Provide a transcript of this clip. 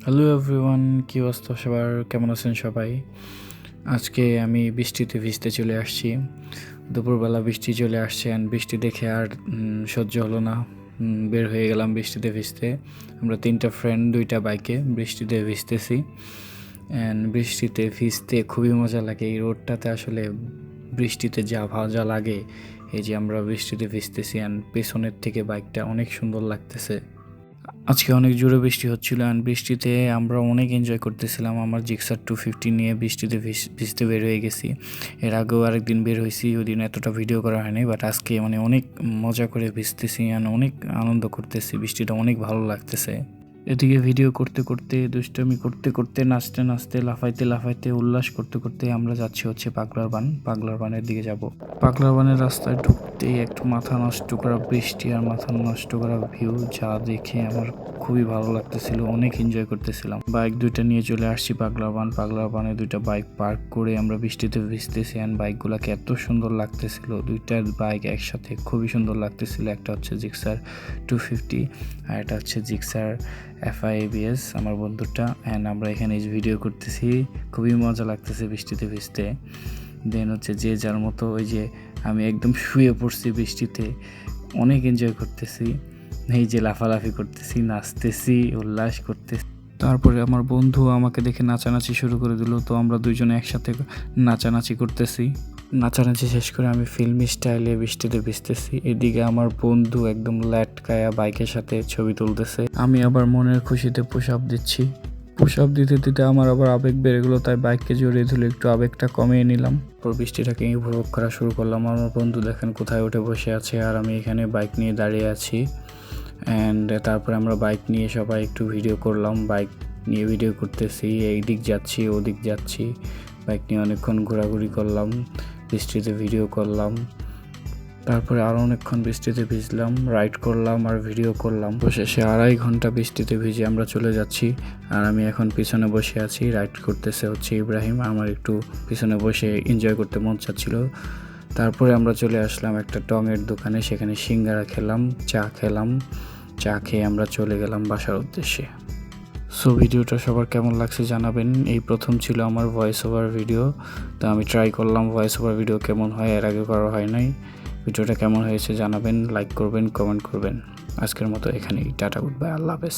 Hello everyone, কী অবস্থা সবার? কেমন আছেন সবাই? আজকে আমি বৃষ্টিতে ভিজতে চলে আসছি। দুপুরবেলা বৃষ্টি চলে আসছে অ্যান্ড বৃষ্টি দেখে আর সহ্য হলো না। বের হয়ে গেলাম বৃষ্টিতে ভিজতে। আমরা 3টা ফ্রেন্ড 2টা বাইকে বৃষ্টিতে ভিজতেছি অ্যান্ড বৃষ্টিতে ভিজতে খুবই মজা লাগে। এই রোডটাতে আসলে বৃষ্টিতে যা ভাজা লাগে, এই যে আমরা বৃষ্টিতে ভিজতেছি অ্যান্ড পেছনের থেকে বাইকটা অনেক সুন্দর লাগতেছে। আজকে অনেক জোরে বৃষ্টি হচ্ছিল অ্যান্ড বৃষ্টিতে আমরা অনেক এনজয় করতেছিলাম। আমার জিক্সার 250 নিয়ে বৃষ্টিতে ভিজতে বের হয়ে গেছি। এর আগেও আরেকদিন বের হয়েছি, ওই দিন এতটা ভিডিও করা হয়নি, বাট আজকে অনেক মজা করে ভিজতেছি অ্যান্ড অনেক আনন্দ করতেছি। বৃষ্টিটা অনেক ভালো লাগতেছে। এদিকে ভিডিও করতে করতে, দুষ্টামি করতে করতে, নাচতে নাচতে, লাফাইতে লাফাইতে, উল্লাস করতে করতে আমরা যাচ্ছি পাগলার বানের দিকে যাব। পাগলার বানের রাস্তায় ঢুকতেই একটু মাথা নষ্ট করা বৃষ্টি আর মাথা নষ্ট করা ভিউ, যা দেখে আমার খুবই ভালো লাগতেছিল, অনেক এনজয় করতেছিলাম। বাইক 2টা নিয়ে চলে আসছি পাগলার বানে 2টা বাইক পার্ক করে আমরা বৃষ্টিতে ভিজতেছি অ্যান্ড বাইকগুলোকে এত সুন্দর লাগতেছিল। 2টা বাইক একসাথে খুবই সুন্দর লাগতেছিল। একটা হচ্ছে জিক্সার 250 আর এটা হচ্ছে জিক্সার FI ABS, আমার বন্ধুটা। অ্যান্ড আমরা এখানে ভিডিও করতেছি, খুবই মজা লাগতেছে বৃষ্টিতে ভিজতে। দেন হচ্ছে যে যার মতো, ওই যে আমি একদম শুয়ে পড়ছি বৃষ্টিতে, অনেক এনজয় করতেছি। এই যে লাফালাফি করতেছি, নাচতেছি, উল্লাস করতেছি। তারপরে আমার বন্ধু আমাকে দেখে নাচানাচি শুরু করে দিল, তো আমরা দুইজনে একসাথে নাচানাচি করতেছি। নাচানাচি শেষ করে আমি ফিল্মি স্টাইলে বৃষ্টিতে ভিজতেছি। এদিকে আমার বন্ধু একদম ল্যাটকায়া বাইকের সাথে ছবি তুলতেছে, আমি আবার মনের খুশিতে পুশ আপ দিচ্ছি। পুশ আপ দিতে দিতে আমার আবার আবেগ বেড়ে গেলো, তাই বাইককে জড়িয়ে ধরে একটু আবেগটা কমিয়ে নিলাম। পর বৃষ্টিটাকে উপভোগ করা শুরু করলাম। আমার বন্ধু দেখেন কোথায় উঠে বসে আছে আর আমি এখানে বাইক নিয়ে দাঁড়িয়ে আছি। অ্যান্ড তারপরে আমরা বাইক নিয়ে সবাই একটু ভিডিও করলাম। বাইক নিয়ে ভিডিও করতেছি, এই দিক যাচ্ছি ওদিক যাচ্ছি, বাইক নিয়ে অনেকক্ষণ ঘোরাঘুরি করলাম, বৃষ্টিতে ভিডিও করলাম। তারপরে আরও অনেকক্ষণ বৃষ্টিতে ভিজলাম, রাইড করলাম আর ভিডিও করলাম। শেষে 2.5 ঘন্টা বৃষ্টিতে ভিজে আমরা চলে যাচ্ছি। আর আমি এখন পিছনে বসে আছি, রাইড করতেছে হচ্ছে ইব্রাহিম। আমার একটু পিছনে বসে এনজয় করতে মন চাচ্ছিল। তারপরে আমরা চলে আসলাম একটা টঙের দোকানে, সেখানে সিঙ্গারা খেলাম, চা খেয়ে আমরা চলে গেলাম বাসার উদ্দেশ্যে। সো ভিডিওটা সবার কেমন লাগছে জানাবেন। এই প্রথম ছিল আমার ভয়েস ওভার ভিডিও, তো আমি ট্রাই করলাম ভয়েস ওভার ভিডিও কেমন হয়, এর আগে করা হয় নাই। ভিডিওটা কেমন হয়েছে জানাবেন, লাইক করবেন, কমেন্ট করবেন। আজকের মতো এখানেই, টাটা, গুড বাই, আল্লাহ হাফেজ।